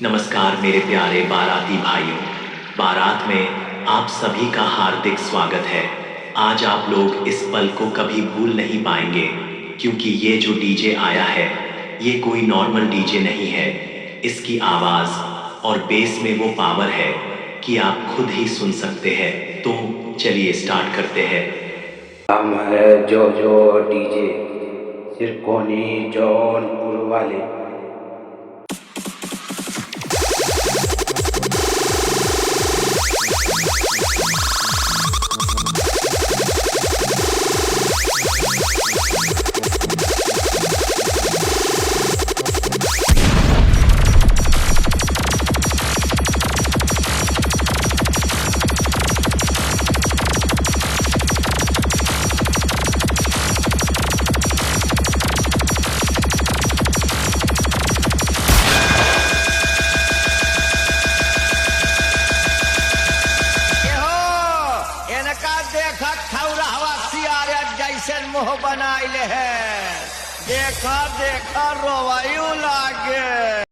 नमस्कार मेरे प्यारे बाराती भाइयों, बारात में आप सभी का हार्दिक स्वागत है। आज आप लोग इस पल को कभी भूल नहीं पाएंगे, क्योंकि ये जो डीजे आया है ये कोई नॉर्मल डीजे नहीं है। इसकी आवाज़ और बेस में वो पावर है कि आप खुद ही सुन सकते हैं। तो चलिए स्टार्ट करते हैं। नाम है जो डीजे सिरकोनी जौनपुर वाले। देखा खौरावा सियारे जैसे मुंह बनाइले है। देखा देखा रोवायू लागे।